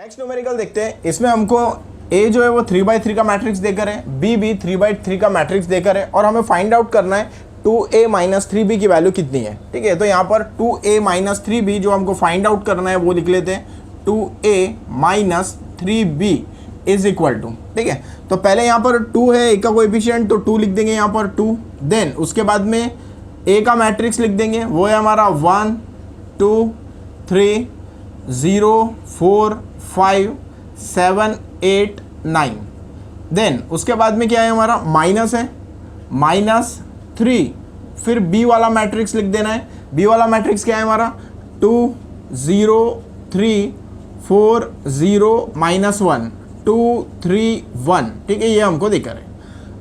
Next numerical देखते हैं। इसमें हमको ए जो है वो 3/3 का मैट्रिक्स देकर है, बी भी 3/3 का मैट्रिक्स देकर है और हमें फाइंड आउट करना है 2a - 3b की वैल्यू कितनी है। ठीक है, तो यहाँ पर 2a - 3b जो हमको फाइंड आउट करना है वो लिख लेते हैं 2a - 3b is equal to. ठीक है, तो पहले यहाँ पर 2 है, a का कोएफिशिएंट, तो 2 लिख देंगे यहाँ पर 2। देन उसके बाद में a का मैट्रिक्स लिख देंगे, वो है हमारा 1 2 3 0 4 5 7 8 9। देन उसके बाद में क्या है हमारा माइनस है, -3। फिर b वाला मैट्रिक्स लिख देना है। b वाला मैट्रिक्स क्या है हमारा 2 0 3 4 0 -1 2 3 1। ठीक है, ये हमको दिक्कत है।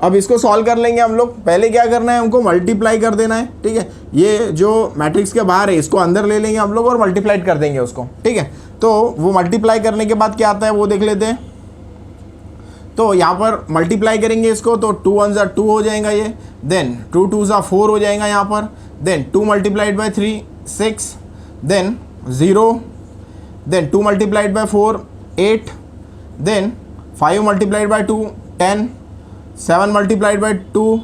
अब इसको सॉल्व कर लेंगे हम लोग। पहले क्या करना है, हमको मल्टीप्लाई कर देना है। ठीक है, ये जो मैट्रिक्स के बाहर है इसको अंदर ले लेंगे हम लोग और मल्टीप्लाई कर देंगे उसको। ठीक है, तो वो मल्टीप्लाई करने के बाद क्या आता है वो देख लेते हैं। तो यहाँ पर मल्टीप्लाई करेंगे इसको, तो 2 1 ज़ा 2 हो जाएगा ये। देन 2 2 ज़ा 4 हो जाएगा यहाँ पर। Then 2 × 3 6, then 0, then 2 × 4 8, then 5 × 2 10, 7 × 2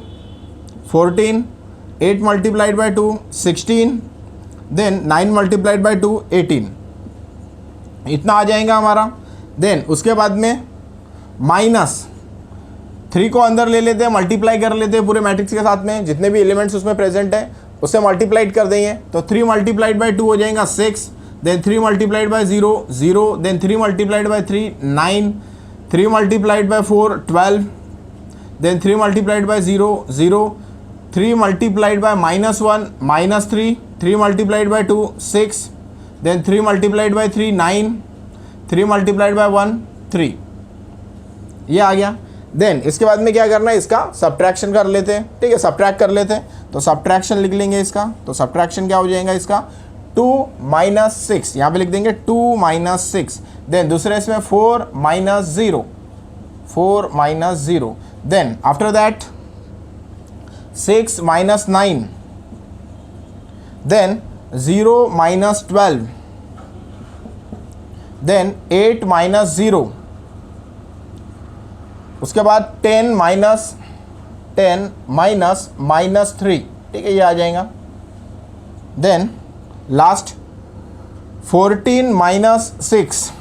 14, 8 × 2 16, then 9 × 2 18। इतना आ जाएगा हमारा। देन उसके बाद में -3 को अंदर ले लेते हैं, मल्टीप्लाई कर लेते हैं पूरे मैट्रिक्स के साथ में, जितने भी एलिमेंट्स उसमें प्रेजेंट है उससे मल्टीप्लाइड कर देंगे। तो 3 × 2 हो जाएगा 6, देन 3 × 0 0, देन 3 × 3 9, 3 × 4 12, देन 3 × 0 0, 3 × -1 -3, 3 × 2 6, देन 3 × 3 9, 3 × 1 3। ये आ गया। देन इसके बाद में क्या करना है, इसका सब्ट्रैक्शन कर लेते हैं। ठीक है, सब्ट्रैक्ट कर लेते हैं, तो सब्ट्रैक्शन लिख लेंगे इसका। तो सब्ट्रैक्शन क्या हो जाएगा इसका 2 - 6, यहाँ पे लिख देंगे 2 - 6। देन दूसरे इसमें 4 - 0, 4 - 0, then after that 6 - 9, then 0 - 12, then 8 - 0, उसके बाद 10 - -3। ठीक है, ये आ जाएगा। Then last 14 - 6,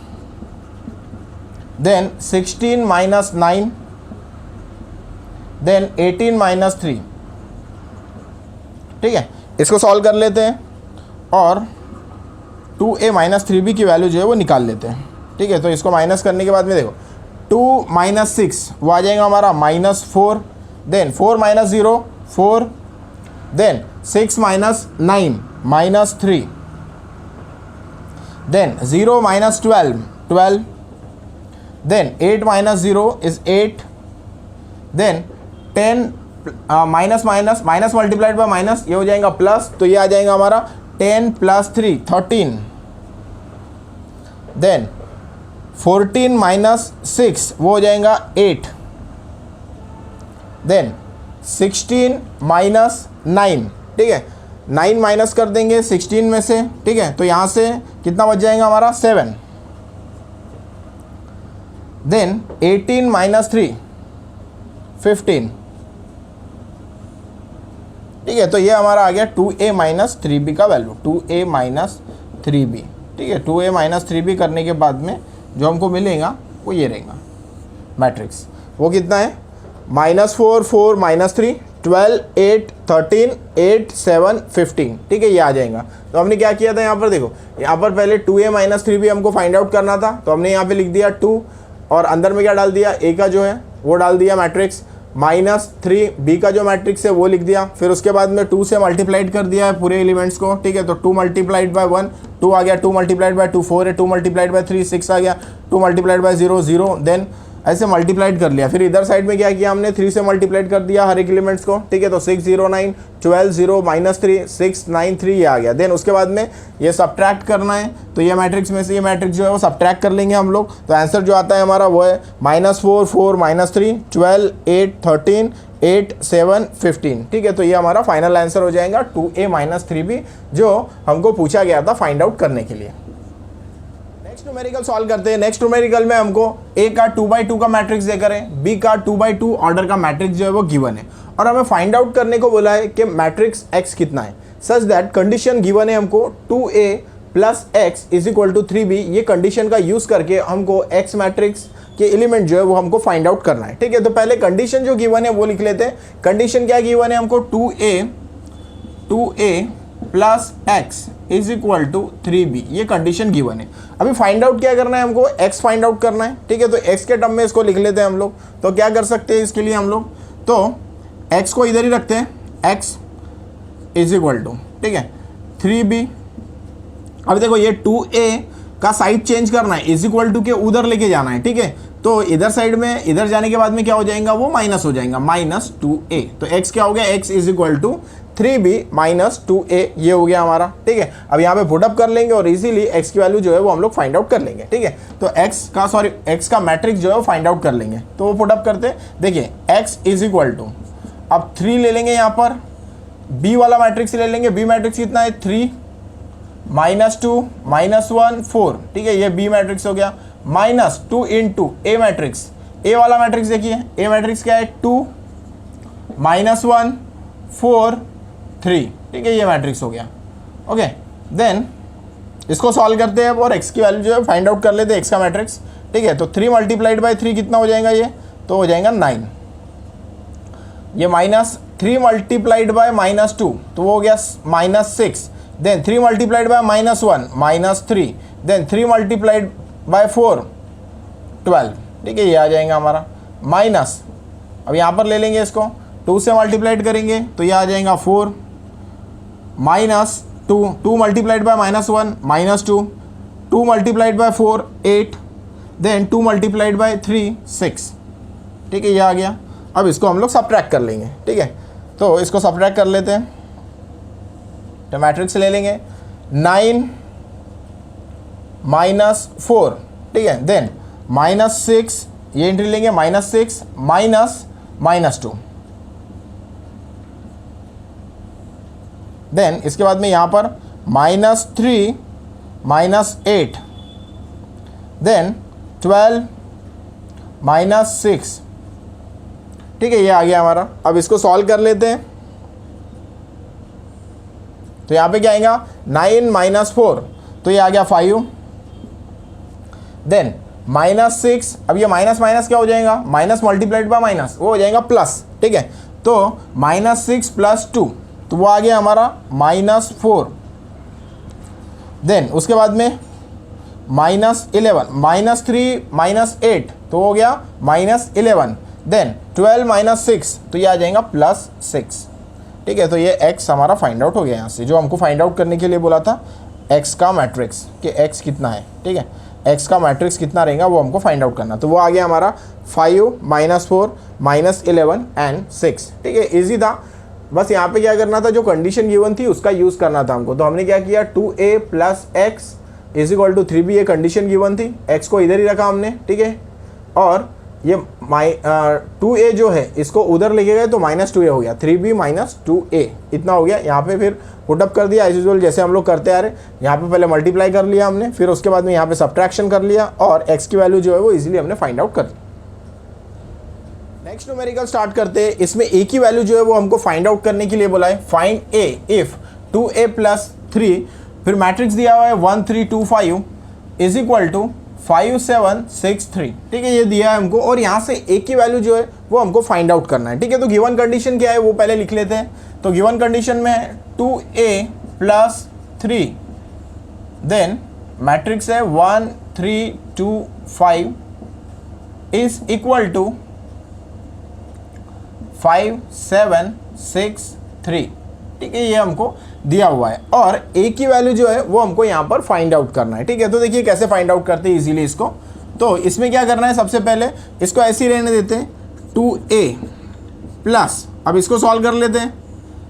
then 16 - 9, then 18 - 3। ठीक है, इसको सॉल्व कर लेते हैं और 2a - 3b की वैल्यू जो है वो निकाल लेते हैं। ठीक है, तो इसको माइनस करने के बाद में देखो 2 - 6 वो आ जाएगा हमारा -4, then 4 - 0 4, then 6 - 9 -3, then 0 - 12 12, then 8 - 0 is 8, then 10 minus multiplied by minus, ये हो जाएगा प्लस, तो ये आ जाएगा हमारा 10 + 3 13, देन 14 - 6 वो हो जाएगा 8, देन 16 - 9। ठीक है, 9 माइनस कर देंगे 16 में से। ठीक है, तो यहाँ से कितना बच जाएगा हमारा 7, देन 18 - 3 15। ठीक है, तो ये हमारा आ गया 2a - 3b का वैल्यू, 2a - 3b। ठीक है, 2a - 3b करने के बाद में जो हमको मिलेगा वो ये रहेगा मैट्रिक्स। वो कितना है -4 4 -3 12 8 13 8 7 15। ठीक है, ये आ जाएगा। तो हमने क्या किया था यहाँ पर देखो, यहाँ पर पहले 2a - 3b हमको फाइंड आउट करना था, तो हमने यहाँ पे लिख दिया 2 और अंदर में क्या डाल दिया, a का जो है वो डाल दिया मैट्रिक्स, -3 b का जो मैट्रिक्स है वो लिख दिया। फिर उसके बाद में 2 से मल्टीप्लाइड कर दिया है पूरे एलिमेंट्स को। ठीक है, तो 2 × 1 2 आ गया, 2 × 2 4 है, 2 × 3 6 आ गया, 2 × 0 0, देन ऐसे मल्टीप्लाइड कर लिया। फिर इधर साइड में क्या किया हमने 3 से मल्टीप्लाइड कर दिया हर एक एलिमेंट्स को। ठीक है, तो 6 0 9 12 0 -3 6 9 3 ये आ गया। देन उसके बाद में ये सब्ट्रैक्ट करना है, तो ये मैट्रिक्स में से ये मैट्रिक्स जो है वो सब्ट्रैक्ट कर लेंगे हम लोग। तो आंसर जो आता है हमारा वो है -4 4 -3 12 8 13 8 7 15। ठीक है, तो ये हमारा फाइनल आंसर हो जाएगा 2a - 3b जो हमको पूछा गया था फाइंड आउट करने के लिए। नेक्स्ट न्यूमेरिकल सॉल्व करते हैं। नेक्स्ट न्यूमेरिकल में हमको ए का 2/2 का मैट्रिक्स देकर है, बी का 2/2 ऑर्डर का मैट्रिक्स जो है वो गिवन है और हमें फाइंड आउट करने को बोला है कि मैट्रिक्स एक्स कितना है, सच दैट कंडीशन गिवन है हमको 2a plus x is equal to 3b। ये कंडीशन का यूज करके हमको एक्स मैट्रिक्स के एलिमेंट जो है वो हमको फाइंड आउट करना है। ठीक है, तो पहले कंडीशन जो गिवन है वो लिख लेते हैं। कंडीशन क्या गिवन है हमको, 2a plus x is equal to 3b, ये कंडीशन गिवन है। अभी फाइंड आउट क्या करना है हमको, x फाइंड आउट करना है। ठीक है, तो x के टर्म में इसको लिख लेते हैं हम लोग। तो क्या कर सकते हैं इसके लिए हम लोग, तो x को इधर ही रखते हैं, x इज इक्वल टू, ठीक है, 3b। अब देखो ये 2a का साइड चेंज करना है, इज इक्वल टू के उधर लेके जाना है। ठीक है, तो इधर साइड में इधर जाने के बाद में क्या हो जाएगा, वो माइनस हो जाएगा, -2a। तो x क्या हो गया, x is equal to 3b minus 2a, ये हो गया हमारा। ठीक है, अब यहाँ पे पुटअप कर लेंगे और इजीली x की वैल्यू जो है वो हम लोग फाइंड आउट कर लेंगे। ठीक है, तो x का मैट्रिक्स जो है वो फाइंड आउट कर लेंगे। तो वो पुटअप करते हैं, देखिए x इज इक्वल टू, अब 3 ले लेंगे यहाँ पर, b वाला मैट्रिक्स ले लेंगे। b मैट्रिक्स कितना है, 3 -2 -1 4। ठीक है, ये b मैट्रिक्स हो गया, -2 इंटू a मैट्रिक्स। a वाला मैट्रिक्स देखिए, a मैट्रिक्स क्या है, 2 -1 4 3। ठीक है, ये मैट्रिक्स हो गया। ओके, देन इसको सॉल्व करते हैं और x की वैल्यू जो है फाइंड आउट कर लेते हैं, x का मैट्रिक्स। ठीक है, तो 3 × 3 कितना हो जाएगा, ये तो हो जाएगा 9। ये -3 × -2 तो वो हो गया -6। देन 3 × -1 -3। देन 3 × 4 12। ठीक है, ये आ जाएगा हमारा माइनस। अब यहाँ पर ले लेंगे इसको, 2 से मल्टीप्लाइड करेंगे तो ये आ जाएगा 4 -2, 2 × -1 -2, 2 × 4 8, देन 2 × 3 6। ठीक है, ये आ गया। अब इसको हम लोग सब्ट्रैक्ट कर लेंगे। ठीक है, तो इसको सब्ट्रैक्ट कर लेते हैं, तो मैट्रिक्स ले लेंगे 9 -4। ठीक है, देन -6, ये एंट्री लेंगे, -6 -2। देन इसके बाद में यहाँ पर -3 -8, देन 12 -6। ठीक है, ये आ गया हमारा। अब इसको सॉल्व कर लेते हैं, तो यहाँ पे क्या आएगा, 9 -4 तो ये आ गया 5। देन -6, अब ये माइनस माइनस क्या हो जाएगा, माइनस मल्टीप्लाइड बाय माइनस, वो हो जाएगा प्लस। ठीक है, तो -6 + 2 तो वो आ गया हमारा -4। देन उसके बाद में -11, -3 -8 तो हो गया -11। देन 12 -6 तो ये आ जाएगा +6। ठीक है, तो ये x हमारा फाइंड आउट हो गया यहाँ से, जो हमको फाइंड आउट करने के लिए बोला था x का मैट्रिक्स कि x कितना है। ठीक है, x का मैट्रिक्स कितना रहेगा वो हमको फाइंड आउट करना, तो वो आ गया हमारा 5 -4 -11 एंड 6। ठीक है, इजी था। बस यहाँ पे क्या करना था, जो कंडीशन गिवन थी उसका यूज़ करना था हमको। तो हमने क्या किया, 2a plus x is equal to 3b, ये कंडीशन गिवन थी, x को इधर ही रखा हमने। ठीक है, और ये 2a जो है इसको उधर लेके गए तो -2a हो गया, 3b - 2a इतना हो गया। यहाँ पे फिर पुटअप कर दिया एज यूजुअल, जैसे हम लोग करते आ रहे। यहाँ पे पहले मल्टीप्लाई कर लिया हमने, फिर उसके बाद में यहाँ पे सब्ट्रैक्शन कर लिया और x की वैल्यू जो है वो इजीली हमने फाइंड आउट कर ली। नेक्स्ट न्यूमेरिकल स्टार्ट करते हैं। इसमें a की वैल्यू जो है वो हमको फाइंड आउट करने के लिए बोला है, फाइंड a इफ 2a + 3, फिर मैट्रिक्स दिया हुआ है 1 3 2 5 इज इक्वल टू 5 7 6 3। ठीक है, ये दिया है हमको और यहाँ से a की वैल्यू जो है वो हमको फाइंड आउट करना है। ठीक है, तो गिवन कंडीशन क्या है वो पहले लिख लेते हैं। तो गिवन कंडीशन में है 2a + 3, देन मैट्रिक्स है 1 3 2 5 इज इक्वल टू 5 7 6 3। ठीक है, ये हमको दिया हुआ है और a की वैल्यू जो है वो हमको यहाँ पर फाइंड आउट करना है। ठीक है, तो देखिए कैसे फाइंड आउट करते हैं इजीली इसको। तो इसमें क्या करना है, सबसे पहले इसको ऐसे ही रहने देते हैं, 2a प्लस, अब इसको सॉल्व कर लेते हैं,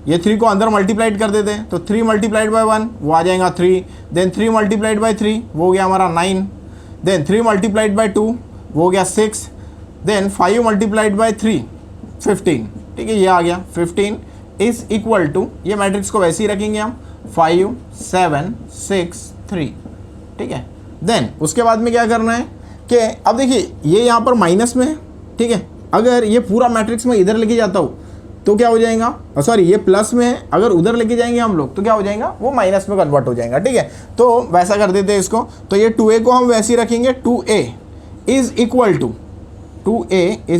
ये 3 को अंदर मल्टीप्लाइड कर देते हैं। तो 3 × 1 वो आ जाएगा 3, देन 3 × 3 वो हो गया हमारा 9, देन 3 × 2 वो हो गया 6, देन 5 × 3 15। ठीक है, ये आ गया 15 इज इक्वल टू, ये मैट्रिक्स को वैसे ही रखेंगे हम, 5 7 6 3। ठीक है, देन उसके बाद में क्या करना है कि अब देखिए ये यहाँ पर माइनस में है, ठीक है। अगर ये पूरा मैट्रिक्स में इधर लेके जाता हूँ तो क्या हो जाएगा, सॉरी ये प्लस में है, अगर उधर लेके जाएंगे हम लोग तो क्या हो जाएगा, वो माइनस में कन्वर्ट हो जाएगा, ठीक है। तो वैसा कर देते हैं इसको, तो ये 2a को हम वैसे ही रखेंगे, 2a इज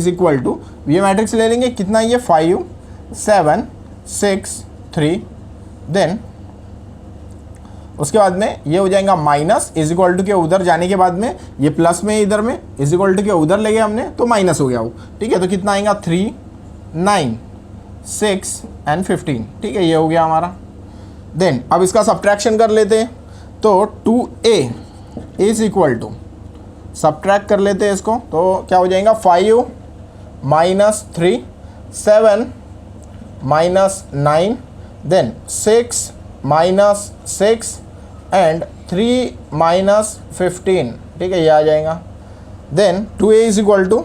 इक्वल टू ये मैट्रिक्स ले लेंगे, कितना ये 5 7 6 3, देन उसके बाद में ये हो जाएगा माइनस इज इक्वल टू के उधर जाने के बाद में ये प्लस में इधर में इज इक्वल टू के उधर ले गए हमने तो माइनस हो गया वो, ठीक है। तो कितना आएगा 3 9 6 एंड 15, ठीक है, ये हो गया हमारा। देन अब इसका सब्ट्रैक्शन कर लेते हैं, तो 2a is equal to, subtract कर लेते हैं इसको, तो क्या हो जाएगा 5 minus 3 7 minus 9, then 6 minus 6 and 3 minus 15, ठीक है, ये आ जाएगा। Then 2a is equal to,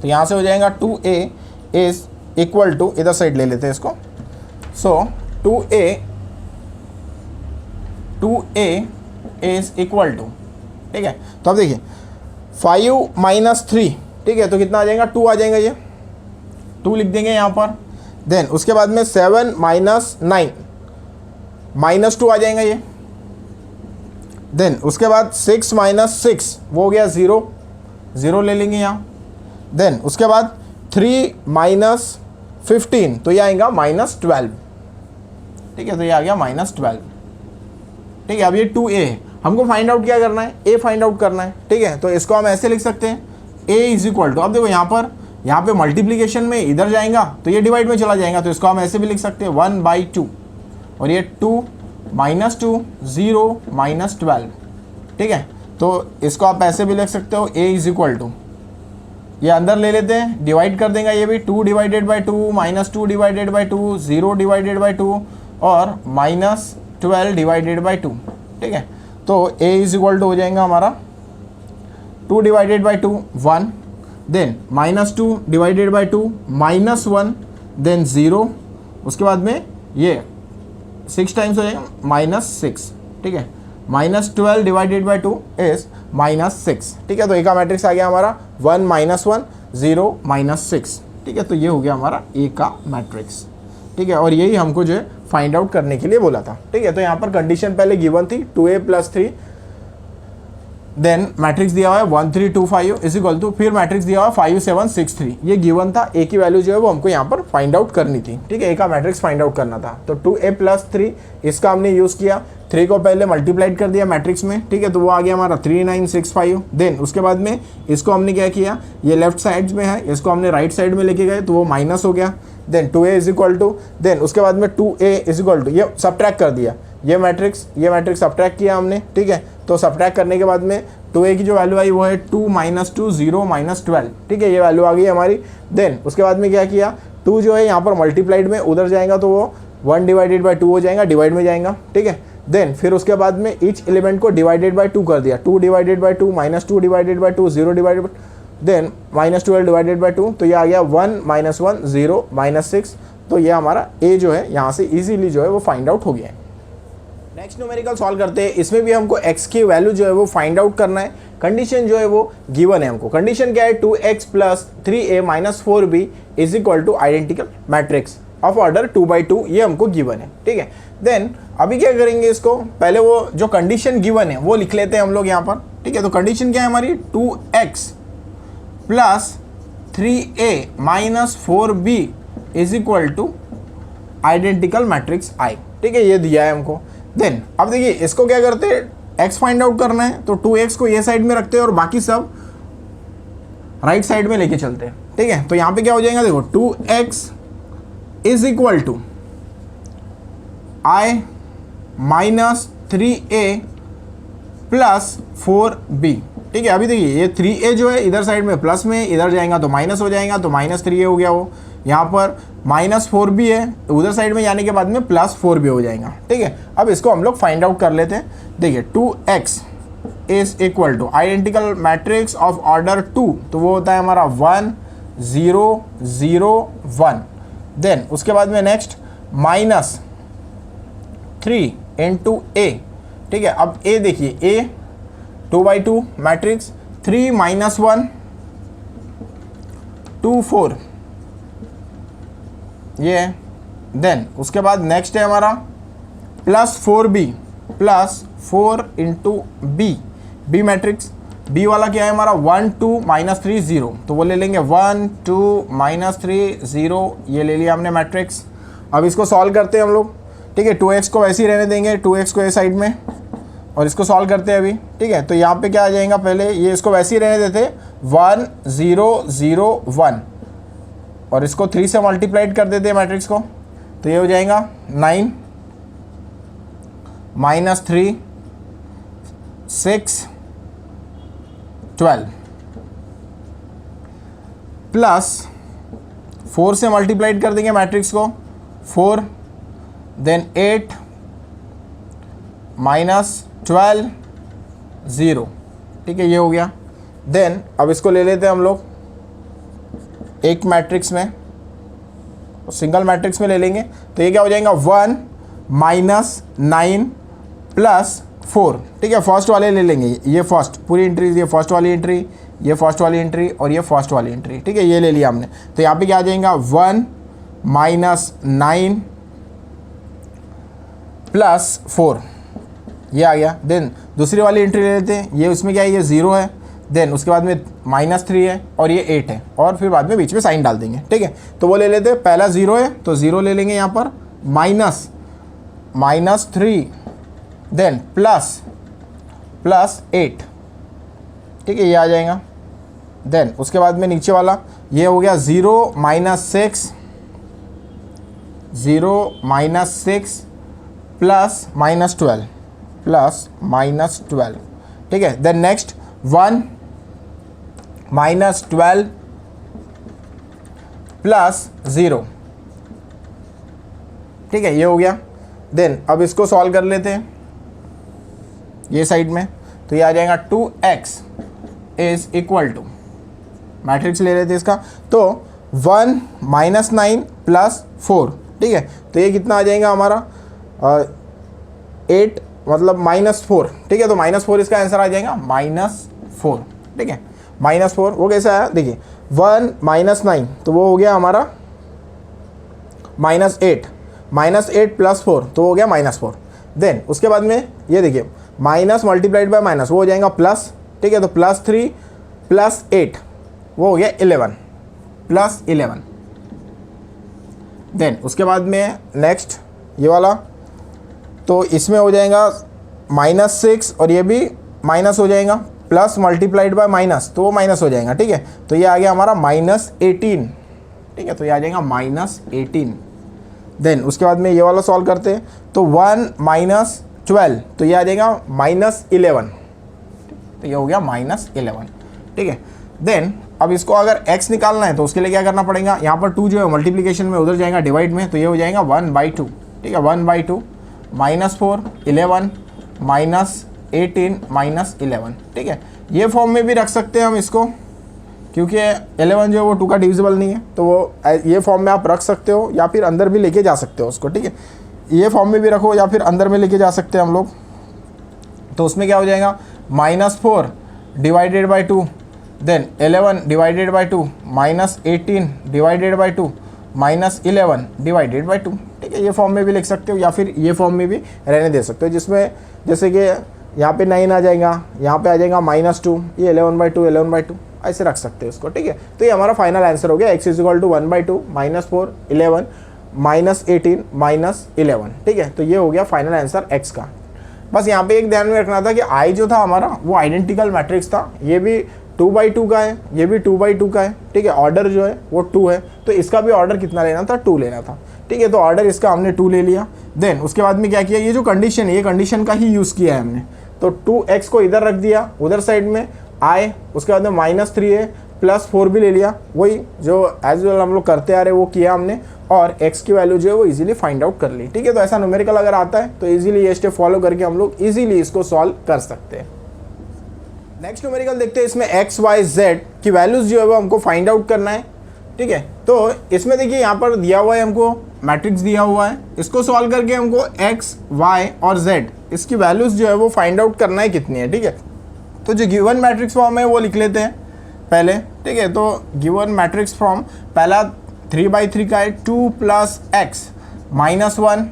तो यहाँ से हो जाएगा 2a इज इक्वल टू, इधर साइड ले लेते हैं इसको, सो 2a इज इक्वल टू, ठीक है। तो अब देखिए 5 माइनस 3, ठीक है, तो कितना आ जाएगा 2 आ जाएगा, ये 2 लिख देंगे यहाँ पर। देन उसके बाद में 7 माइनस 9 माइनस 2 आ जाएगा ये। देन उसके बाद 6 माइनस 6 वो हो गया 0 0 ले लेंगे यहाँ। देन उसके बाद 3 माइनस 15 तो ये आएगा -12, ठीक है, तो ये आ गया -12, ठीक है। अब ये 2a है, हमको फाइंड आउट क्या करना है, a फाइंड आउट करना है, ठीक है। तो इसको हम ऐसे लिख सकते हैं, a इज इक्वल टू, अब देखो यहाँ पे मल्टीप्लीकेशन में इधर जाएगा तो ये डिवाइड में चला जाएगा, तो इसको हम ऐसे भी लिख सकते हैं 1/2, और ये 2 -2 0 -12, ठीक है। तो इसको आप ऐसे भी लिख सकते हो, a इज इक्वल टू, ये अंदर ले लेते हैं, डिवाइड कर देंगे, ये भी 2 divided by 2 -2 divided by 2 0 divided by 2 और -12 डिवाइडेड बाई 2, ठीक है। तो a इज इक्वल टू हो जाएगा हमारा 2 divided by 2 1, then -2 divided by 2 -1, then 0, उसके बाद में ये 6 टाइम्स हो जाएगा -6, ठीक है। -12 डिवाइडेड बाई 2 इज -6, ठीक है। तो ए का मैट्रिक्स आ गया हमारा 1 -1 0 -6, ठीक है। तो ये हो गया हमारा ए का मैट्रिक्स, ठीक है। और यही हमको जो है फाइंड आउट करने के लिए बोला था, ठीक है। तो यहाँ पर कंडीशन पहले गिवन थी 2a + 3, देन मैट्रिक्स दिया हुआ है 1 3 2 5 इज इक्वल टू, फिर मैट्रिक्स दिया हुआ 5 7 6 3, ये गिवन था। ए की वैल्यू जो है वो हमको यहाँ पर फाइंड आउट करनी थी, ठीक है, ए का मैट्रिक्स फाइंड आउट करना था। तो 2a + 3 इसका हमने यूज़ किया, 3 को पहले मल्टीप्लाइड कर दिया मैट्रिक्स में, ठीक है, तो वो आ गया हमारा 3 9 6 5। देन उसके बाद में इसको हमने क्या किया, ये लेफ्ट साइड में है, इसको हमने राइट साइड में लेके गए तो वो माइनस हो गया। Then 2a is equal to, then उसके बाद में 2a इज इक्वल टू, ये सब्ट्रैक्ट कर दिया, ये मैट्रिक्स सब्ट्रैक्ट किया हमने, ठीक है। तो सब्ट्रैक्ट करने के बाद में 2a की जो वैल्यू आई वो है 2 -2 0 -12, ठीक है, ये वैल्यू आ गई हमारी। देन उसके बाद में क्या किया, 2 जो है यहाँ पर मल्टीप्लाइड में उधर जाएगा तो वो 1 डिवाइडेड बाई 2 हो जाएगा, डिवाइड में जाएगा, ठीक है। देन फिर उसके बाद में ईच एलिमेंट को डिवाइडेड बाई 2 कर दिया, 2 divided by 2 -2 divided by 2 0 divided by, then -12 divided by 2, तो ये आ गया 1 -1 0 -6। तो ये हमारा ए जो है यहाँ से इजीली जो है वो फाइंड आउट हो गया है। नेक्स्ट न्यूमेरिकल सॉल्व करते हैं, इसमें भी हमको x की वैल्यू जो है वो फाइंड आउट करना है। कंडीशन जो है वो गिवन है हमको, कंडीशन क्या है 2x + 3a - 4b is equal two identical matrix of order 2/2, ये हमको गिवन है, ठीक है। देन अभी क्या करेंगे, इसको पहले वो जो कंडीशन गिवन है वो लिख लेते हैं हम लोग यहाँ पर, ठीक है। तो कंडीशन क्या है हमारी, 2x + 3a - 4b is equal two identical matrix I, ठीक है, ये दिया है हमको। देन अब देखिए इसको क्या करते हैं, x फाइंड आउट करना है, तो 2x को ये साइड में रखते हैं और बाकी सब राइट साइड में लेके चलते हैं, ठीक है। तो यहाँ पे क्या हो जाएगा, देखो 2x is equal to I - 3a + 4b, ठीक है। अभी देखिए ये 3a जो है इधर साइड में प्लस में, इधर जाएगा तो माइनस हो जाएगा, तो -3a हो गया वो। यहाँ पर -4b है, उधर साइड में जाने के बाद में +4b हो जाएगा, ठीक है। अब इसको हम लोग फाइंड आउट कर लेते हैं। देखिए 2x is equal two identical matrix of order 2, तो वो होता है हमारा 1 0 0 1। देन उसके बाद में नेक्स्ट -3 × a, ठीक है। अब ए देखिए, ए 2/2 मैट्रिक्स, 3 - 1 2 4 ये है। देन उसके बाद नेक्स्ट है हमारा +4b +4 × बी मैट्रिक्स। बी वाला क्या है हमारा 1 2 -3 0, तो वो ले लेंगे 1 2 -3 0, ये ले लिया हमने मैट्रिक्स। अब इसको सॉल्व करते हैं हम लोग, ठीक है। 2x को वैसे ही रहने देंगे, 2x को ए साइड में, और इसको सॉल्व करते हैं अभी, ठीक है। तो यहाँ पे क्या आ जाएगा, पहले ये इसको वैसे ही रहने देते 1 0 0 1, और इसको 3 से मल्टीप्लाइड कर देते हैं मैट्रिक्स को, तो ये हो जाएगा 9 -3 6 12 प्लस 4 से मल्टीप्लाइड कर देंगे मैट्रिक्स को, 4 देन 8 -12 0, ठीक है, ये हो गया। देन अब इसको ले लेते हैं हम लोग एक मैट्रिक्स में, सिंगल मैट्रिक्स में ले लेंगे, तो ये क्या हो जाएगा 1 -9 +4, ठीक है। फर्स्ट वाले ले लेंगे, ये फर्स्ट पूरी एंट्रीज, ये फर्स्ट वाली एंट्री, ये फर्स्ट वाली एंट्री और ये फर्स्ट वाली एंट्री, ठीक है, ये ले लिया हमने। तो यहाँ पे क्या आ जाएगा 1 -9 +4, ये आ गया। देन दूसरी वाली एंट्री ले लेते हैं, ये उसमें क्या है, ये 0 है, देन उसके बाद में -3 है और ये 8 है, और फिर बाद में बीच में साइन डाल देंगे, ठीक है। तो वो ले लेते हैं, पहला 0 है तो 0 ले लेंगे यहाँ पर, -3 देन +8, ठीक है, ये आ जाएगा। देन उसके बाद में नीचे वाला ये हो गया 0 -6 +-12, ठीक है। देन नेक्स्ट 1 -12 +0, ठीक है, ये हो गया। देन अब इसको सॉल्व कर लेते हैं ये साइड में, तो ये आ जाएगा 2x = मैट्रिक्स ले लेते हैं इसका, तो 1 -9 +4, ठीक है, तो ये कितना आ जाएगा हमारा 8 मतलब -4, ठीक है। तो -4 इसका आंसर आ जाएगा, -4, ठीक है, -4। वो कैसा है देखिए, 1 -9 तो वो हो गया हमारा -8 +4 तो हो गया -4। देन उसके बाद में ये देखिए माइनस मल्टीप्लाइड बाय माइनस, वो हो जाएगा प्लस, ठीक है। तो +3 +8 वो हो गया 11 देन उसके बाद में नेक्स्ट ये वाला, तो इसमें हो जाएगा -6 और ये भी माइनस हो जाएगा, प्लस मल्टीप्लाइड बाय माइनस तो वो माइनस हो जाएगा, ठीक है। तो ये आ गया हमारा -18, ठीक है, तो ये आ जाएगा -18। देन उसके बाद में ये वाला सॉल्व करते हैं, तो 1 - 12 तो ये आ जाएगा -11, तो ये हो गया -11, ठीक है। देन अब इसको अगर x निकालना है तो उसके लिए क्या करना पड़ेगा, यहाँ पर 2 जो है मल्टीप्लिकेशन में उधर जाएगा डिवाइड में, तो ये हो जाएगा 1/2, ठीक है, 1/2 -4 11 -18 -11, ठीक है। ये फॉर्म में भी रख सकते हैं हम इसको, क्योंकि 11 जो है वो 2 का डिविजिबल नहीं है, तो वो ये फॉर्म में आप रख सकते हो या फिर अंदर भी लेके जा सकते हो उसको, ठीक है। ये फॉर्म में भी रखो या फिर अंदर में लेके जा सकते हैं हम लोग। तो उसमें क्या हो जाएगा -4 divided by 2, then 11 divided by 2 -18 divided by 2 -11 divided by 2, ठीक है। ये फॉर्म में भी लिख सकते हो या फिर ये फॉर्म में भी रहने दे सकते हो, जिसमें जैसे कि यहाँ पे 9 आ जाएगा, यहाँ पे आ जाएगा -2, ये 11/2 ऐसे रख सकते हैं उसको, ठीक है। तो ये हमारा फाइनल आंसर हो गया, x = 1/2 -4 11 -18 -11, ठीक है। तो ये हो गया फाइनल आंसर x का। बस यहाँ पे एक ध्यान में रखना था कि i जो था हमारा वो आइडेंटिकल मैट्रिक्स था, ये भी 2/2 का है, ये भी 2/2 का है, ठीक है। ऑर्डर जो है वो 2 है, तो इसका भी ऑर्डर कितना लेना था, 2 लेना था, ठीक है। तो ऑर्डर इसका हमने 2 ले लिया। देन उसके बाद में क्या किया, ये जो कंडीशन है ये कंडीशन का ही यूज़ किया है हमने, तो 2x को इधर रख दिया उधर साइड में i, उसके बाद में -3 है +4 भी ले लिया, वही जो एज वेल हम लोग करते आ रहे वो किया हमने, और x की वैल्यू जो है वो इजीली फाइंड आउट कर ली, ठीक है। तो ऐसा न्यूमेरिकल अगर आता है तो इजीली ये स्टेप फॉलो करके हम लोग इजीली इसको सॉल्व कर सकते हैं। नेक्स्ट न्यूमेरिकल देखते हैं, इसमें x y z की वैल्यूज जो है वो हमको फाइंड आउट करना है, ठीक है। तो इसमें देखिए यहाँ पर दिया हुआ है हमको मैट्रिक्स दिया हुआ है, इसको सॉल्व करके हमको x, y और z इसकी वैल्यूज़ जो है वो फाइंड आउट करना है कितनी है, ठीक है। तो जो गिवन मैट्रिक्स फॉर्म है वो लिख लेते हैं पहले, ठीक है। तो गिवन मैट्रिक्स फॉर्म पहला 3/3 का है 2 + x -1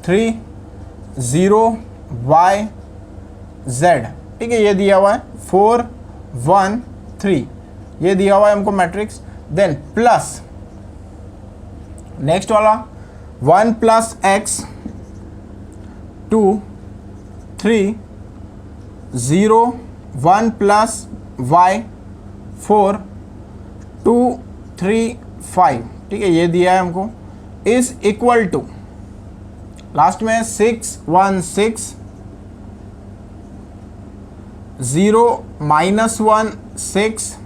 3 0 y z, ठीक है, ये दिया हुआ है 4 1 3, ये दिया हुआ है हमको मैट्रिक्स। देन प्लस नेक्स्ट वाला 1 + x 2 3 0 1 + y 4 2 3 5, ठीक है, ये दिया है हमको, इज इक्वल टू लास्ट में 6 1 6 0 -1 6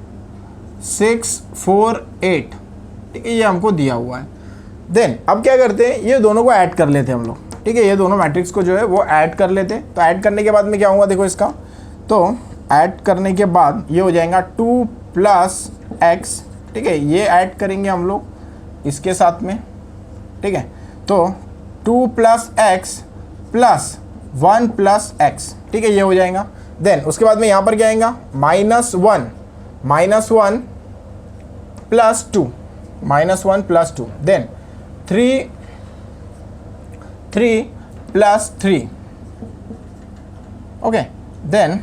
6 4 8, ठीक है, ये हमको दिया हुआ है। देन अब क्या करते हैं, ये दोनों को ऐड कर लेते हैं हम लोग, ठीक है, ये दोनों मैट्रिक्स को जो है वो ऐड कर लेते हैं। तो ऐड करने के बाद में क्या होगा देखो इसका, तो ऐड करने के बाद ये हो जाएगा 2 + x, ठीक है, ये ऐड करेंगे हम लोग इसके साथ में, ठीक है। तो 2 + x + 1 + x, ठीक है, ये हो जाएगा। देन उसके बाद में यहाँ पर क्या आएगा -1 + 2 -1 + 2, देन 3 + 3, ओके। देन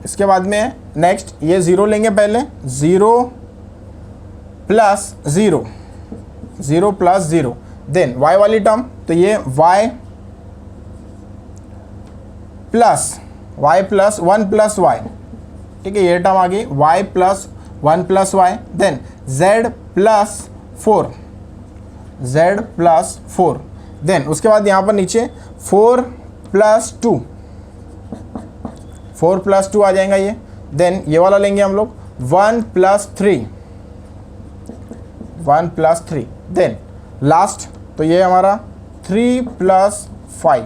इसके बाद में नेक्स्ट ये 0 लेंगे पहले, 0 + 0 0 + 0, देन y वाली टर्म, तो ये y + 1 + y, ठीक है, ये टर्म आ गई y + 1 + y, then z + 4, then उसके बाद यहाँ पर नीचे 4 + 2 आ जाएगा ये। देन ये वाला लेंगे हम लोग 1 + 3, देन लास्ट तो ये हमारा 3 + 5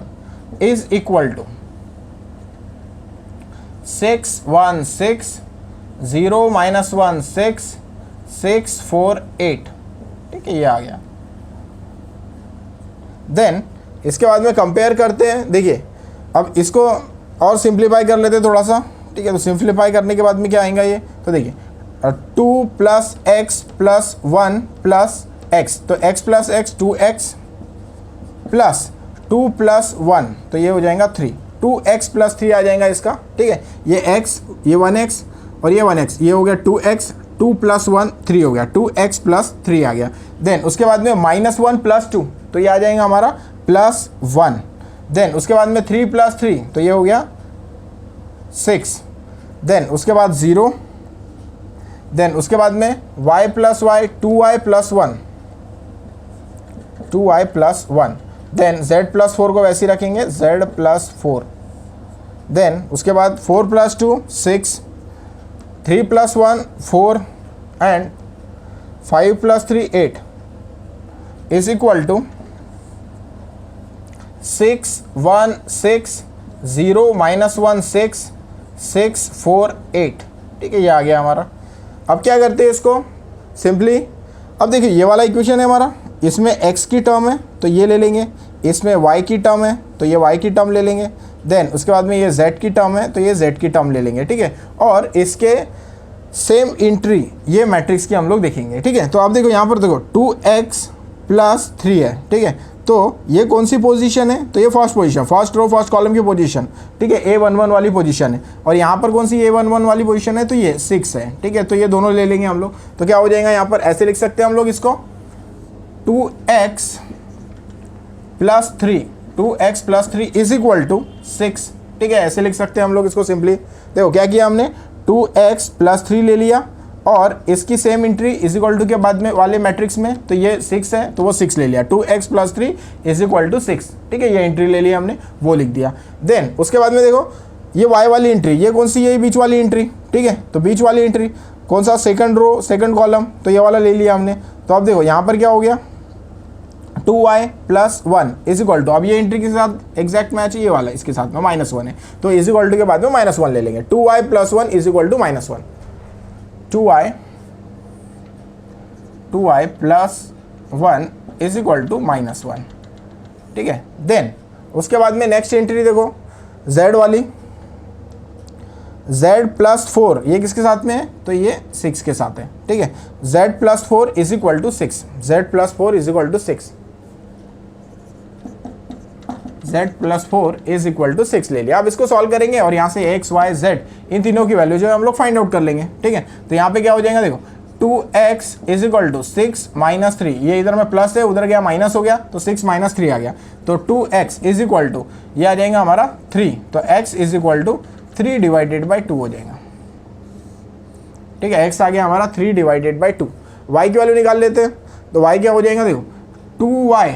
इज इक्वल टू 6 1 6 0 -1 6 6 4 8, ठीक है, ये आ गया। देन इसके बाद में कंपेयर करते हैं, देखिए अब इसको और सिंप्लीफाई कर लेते हैं थोड़ा सा, ठीक है। तो सिंप्लीफाई करने के बाद में क्या आएगा ये, तो देखिए 2 + x + 1 + x, तो x + x 2x + 2 + 1, तो ये हो जाएगा 3, 2x + 3 आ जाएगा इसका, ठीक है। ये x, ये 1x और ये 1x, ये हो गया 2x, 2 + 1 3 हो गया, 2x + 3 आ गया। देन उसके बाद में -1 + 2, तो ये आ जाएगा हमारा +1, देन उसके बाद में 3 + 3, तो ये हो गया 6, देन उसके बाद 0, देन उसके बाद में y + y 2y + 1, 2y + 1, then z + 4 को वैसे ही रखेंगे, z + 4, देन उसके बाद 4 + 2 6, 3 + 1 4 एंड 5 + 3 8 इज इक्वल टू 6 1 6 0 -1 6 6 4 8, ठीक है, ये आ गया हमारा। अब क्या करते हैं इसको सिंपली, अब देखिए ये वाला इक्वेशन है हमारा, इसमें x की टर्म है तो ये ले लेंगे, इसमें y की टर्म है तो ये y की टर्म ले लेंगे, देन उसके बाद में ये z की टर्म है तो ये z की टर्म ले लेंगे, ठीक है। और इसके सेम एंट्री ये मैट्रिक्स की हम लोग देखेंगे, ठीक है। तो आप देखो यहाँ पर देखो 2x + 3 है, ठीक है, तो ये कौन सी पोजीशन है, तो ये first position, first row first column की पोजीशन, ठीक है, A11 वाली पोजीशन है। और यहाँ पर कौन सी A11 वाली पोजीशन है, तो ये 6 है, ठीक है। तो ये दोनों ले लेंगे हम लोग, तो क्या हो जाएगा यहाँ पर, ऐसे लिख सकते हैं हम लोग इसको 2x + 3 इज इक्वल टू 6, ठीक है, ऐसे लिख सकते हैं हम लोग इसको सिंपली। देखो क्या किया हमने, 2x + 3 ले लिया और इसकी same entry is equal to के बाद में वाले मैट्रिक्स में, तो ये 6 है तो वो 6 ले लिया, 2x + 3 इज इक्वल टू 6, ठीक है, ये एंट्री ले लिया हमने, वो लिख दिया। देन उसके बाद में देखो ये y वाली एंट्री, ये कौन सी, ये बीच वाली एंट्री, ठीक है, तो बीच वाली एंट्री कौन सा, सेकंड रो सेकंड कॉलम, तो ये वाला ले लिया हमने। तो अब देखो यहाँ पर क्या हो गया, 2y + 1 इज इक्वल टू, अब ये एंट्री के साथ एग्जैक्ट मैच है, ये वाला इसके साथ में -1 है, तो इज इक्वल टू के बाद में -1 ले लेंगे, 2y + 1 is equal to -1, 2y + 1 is equal to -1, ठीक है। देन उसके बाद में नेक्स्ट एंट्री देखो z वाली, z प्लस 4 ये किसके साथ में है, तो ये 6 के साथ है, ठीक है। z plus 4 is equal to 6, z plus 4 is equal to 6, z plus 4 is equal to 6 ले लिया। अब इसको सॉल्व करेंगे और यहाँ से x y z इन तीनों की वैल्यू जो है हम लोग फाइंड आउट कर लेंगे, ठीक है। तो यहाँ पे क्या हो जाएगा देखो 2x is equal to 6 minus 3, ये इधर में प्लस है उधर गया माइनस हो गया तो 6 माइनस 3 आ गया, तो 2x इज इक्वल टू ये आ जाएगा हमारा 3, तो x is equal to 3 divided by 2 हो जाएगा, ठीक है। x आ गया हमारा 3 डिवाइडेड बाई 2। y की वैल्यू निकाल लेते हैं, तो y क्या हो जाएगा देखो 2y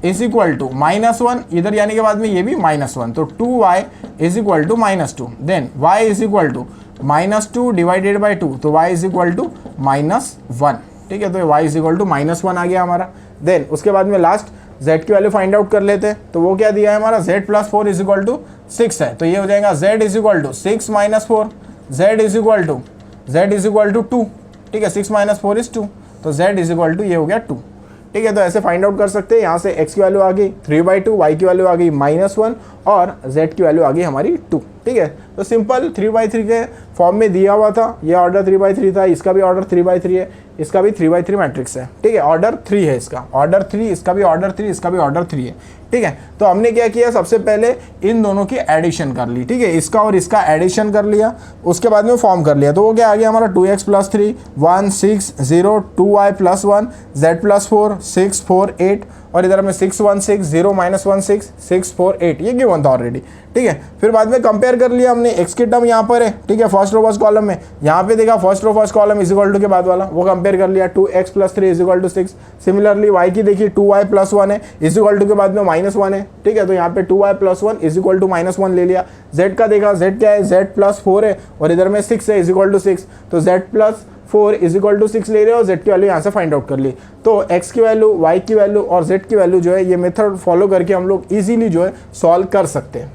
इज इक्वल टू -1, इधर यानी के बाद में ये भी -1, तो 2y is equal to -2। Then y is equal to -2 divided by 2, तो y इज इक्वल टू -1, ठीक है। तो y इज इक्वल टू -1 आ गया हमारा। देन उसके बाद में लास्ट z की वैल्यू फाइंड आउट कर लेते हैं, तो वो क्या दिया है हमारा z plus 4 is equal to 6 है, तो ये हो जाएगा z is equal to 6 minus 4, z is equal to 2, ठीक है। 6 माइनस 4 इज 2, तो z इज इक्वल टू ये हो गया 2, ठीक है। तो ऐसे फाइंड आउट कर सकते हैं। यहाँ से x की वैल्यू आ गई 3/2, y की वैल्यू आ गई -1 और z की वैल्यू आ गई हमारी 2, ठीक है। तो सिंपल 3/3 के फॉर्म में दिया हुआ था, ये ऑर्डर 3/3 था, इसका भी ऑर्डर 3/3 है, इसका भी 3/3 मैट्रिक्स है, ठीक है। ऑर्डर 3 है, इसका ऑर्डर 3, इसका भी ऑर्डर 3, इसका भी ऑर्डर 3 है, ठीक है। तो हमने क्या किया, सबसे पहले इन दोनों की एडिशन कर ली, ठीक है। इसका और इसका एडिशन कर लिया, उसके बाद में फॉर्म कर लिया, तो वो क्या आ गया हमारा 2x plus 3 1 6 0 2y plus 1 z plus 4 6 4 8 और इधर में 6 1 6 0 -1 6 6 4 8, ये गिवन था ऑलरेडी, ठीक है। फिर बाद में कंपेयर कर लिया हमने, x की टर्म यहाँ पर है, ठीक है, फर्स्ट रो फर्स्ट कॉलम में, यहाँ पे देखा first row first column is equal to के बाद वाला, वो कंपेयर कर लिया 2x plus 3 is equal to 6। Similarly y की देखी 2y प्लस 1 है इज इक्वल टू के बाद में -1 है, ठीक है। तो यहाँ पे 2y plus 1 is equal to -1 ले लिया। z का देखा, z क्या है, z प्लस 4 है और इधर में 6 है इज इक्वल टू 6, तो z plus 4 is equal to 6 ले रहे हो, z की वैल्यू यहाँ से फाइंड आउट कर ली। तो x की वैल्यू, y की वैल्यू और z की वैल्यू जो है ये मेथड फॉलो करके हम लोग इजीली जो है सॉल्व कर सकते हैं।